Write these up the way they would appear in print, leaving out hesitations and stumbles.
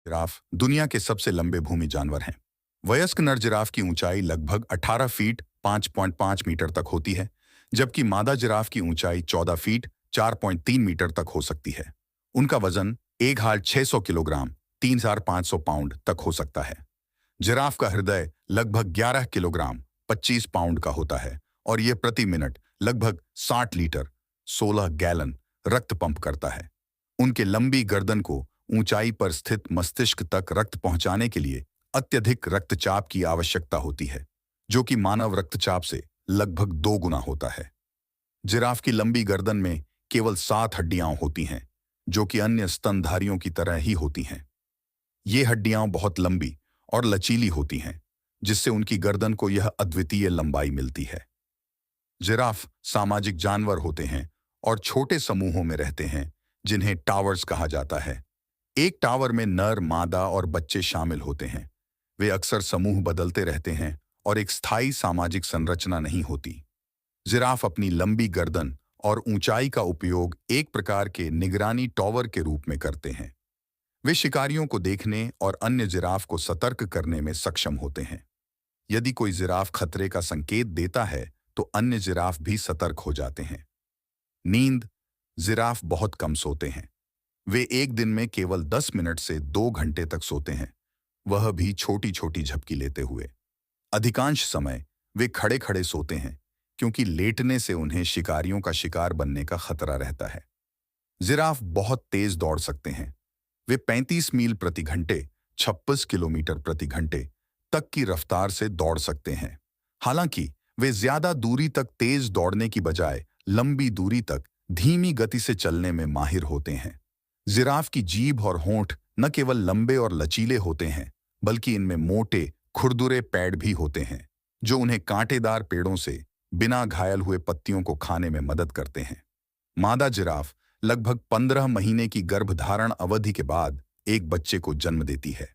Giraffe दुनिया के सबसे लंबे भूमि जानवर हैं। वयस्क नर जिराफ की ऊंचाई लगभग 18 फीट 5.5 मीटर तक होती है, जबकि मादा जिराफ की ऊंचाई 14 फीट 4.3 मीटर तक हो सकती है। उनका वजन एक हाल 600 किलोग्राम 3,500 पाउंड तक हो सकता है। जिराफ का हृदय लगभग 11 किलोग्राम 25 पाउंड का होता है और यह प्रति मिनट लगभग 60 लीटर 16 गैलन रक्त पंप करता है। उनके लंबी गर्दन को ऊंचाई पर स्थित मस्तिष्क तक रक्त पहुंचाने के लिए अत्यधिक रक्तचाप की आवश्यकता होती है, जो कि मानव रक्तचाप से लगभग 2 गुना होता है। जिराफ की लंबी गर्दन में केवल 7 हड्डियां होती हैं, जो कि अन्य स्तनधारियों की तरह ही होती हैं। ये हड्डियां बहुत लंबी और लचीली होती हैं, जिससे उनकी गर्दन को यह अद्वितीय लंबाई मिलती है। जिराफ सामाजिक जानवर होते हैं और छोटे समूहों में रहते हैं, जिन्हें टावर्स कहा जाता है। एक टावर में नर, मादा और बच्चे शामिल होते हैं। वे अक्सर समूह बदलते रहते हैं और एक स्थायी सामाजिक संरचना नहीं होती। जिराफ अपनी लंबी गर्दन और ऊंचाई का उपयोग एक प्रकार के निगरानी टावर के रूप में करते हैं। वे शिकारियों को देखने और अन्य जिराफ को सतर्क करने में सक्षम होते हैं। यदि कोई जिराफ खतरे का संकेत देता है, तो अन्य जिराफ भी सतर्क हो जाते हैं। नींद। जिराफ बहुत कम सोते हैं। वे एक दिन में केवल 10 मिनट से 2 घंटे तक सोते हैं, वह भी छोटी छोटी झपकी लेते हुए। अधिकांश समय वे खड़े खड़े सोते हैं, क्योंकि लेटने से उन्हें शिकारियों का शिकार बनने का खतरा रहता है। जिराफ बहुत तेज दौड़ सकते हैं। वे 35 मील प्रति घंटे 26 किलोमीटर प्रति घंटे तक की रफ्तार से दौड़ सकते हैं। हालांकि वे ज्यादा दूरी तक तेज दौड़ने की बजाय लंबी दूरी तक धीमी गति से चलने में माहिर होते हैं। जिराफ की जीभ और होंठ न केवल लंबे और लचीले होते हैं, बल्कि इनमें मोटे खुरदुरे पैड भी होते हैं, जो उन्हें कांटेदार पेड़ों से बिना घायल हुए पत्तियों को खाने में मदद करते हैं। मादा जिराफ लगभग 15 महीने की गर्भधारण अवधि के बाद एक बच्चे को जन्म देती है।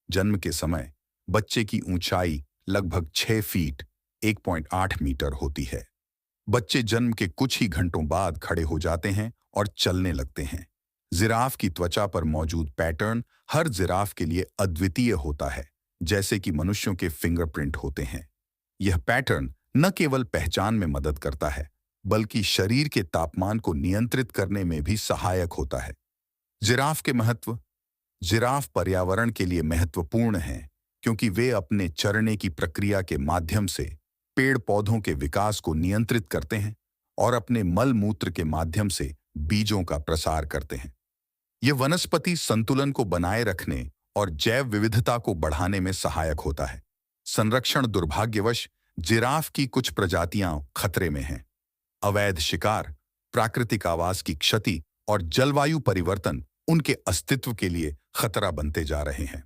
जन्म के समय बच्चे की ऊंचाई लगभग 6 फीट 1.8 मीटर होती है। बच्चे जन्म के कुछ ही घंटों बाद खड़े हो जाते हैं और चलने लगते हैं। जिराफ की त्वचा पर मौजूद पैटर्न हर जिराफ के लिए अद्वितीय होता है, जैसे कि मनुष्यों के फिंगरप्रिंट होते हैं। यह पैटर्न न केवल पहचान में मदद करता है, बल्कि शरीर के तापमान को नियंत्रित करने में भी सहायक होता है। जिराफ के महत्व। जिराफ पर्यावरण के लिए महत्वपूर्ण हैं, क्योंकि वे अपने चरने की प्रक्रिया के माध्यम से पेड़ पौधों के विकास को नियंत्रित करते हैं और अपने मल मूत्र के माध्यम से बीजों का प्रसार करते हैं। यह वनस्पति संतुलन को बनाए रखने और जैव विविधता को बढ़ाने में सहायक होता है। संरक्षण। दुर्भाग्यवश जिराफ की कुछ प्रजातियां खतरे में हैं। अवैध शिकार, प्राकृतिक आवास की क्षति और जलवायु परिवर्तन उनके अस्तित्व के लिए खतरा बनते जा रहे हैं।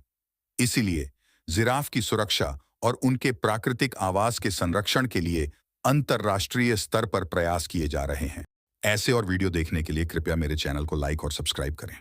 इसीलिए जिराफ की सुरक्षा और उनके प्राकृतिक आवास के संरक्षण के लिए अंतर्राष्ट्रीय स्तर पर प्रयास किए जा रहे हैं। ऐसे और वीडियो देखने के लिए कृपया मेरे चैनल को लाइक और सब्सक्राइब करें।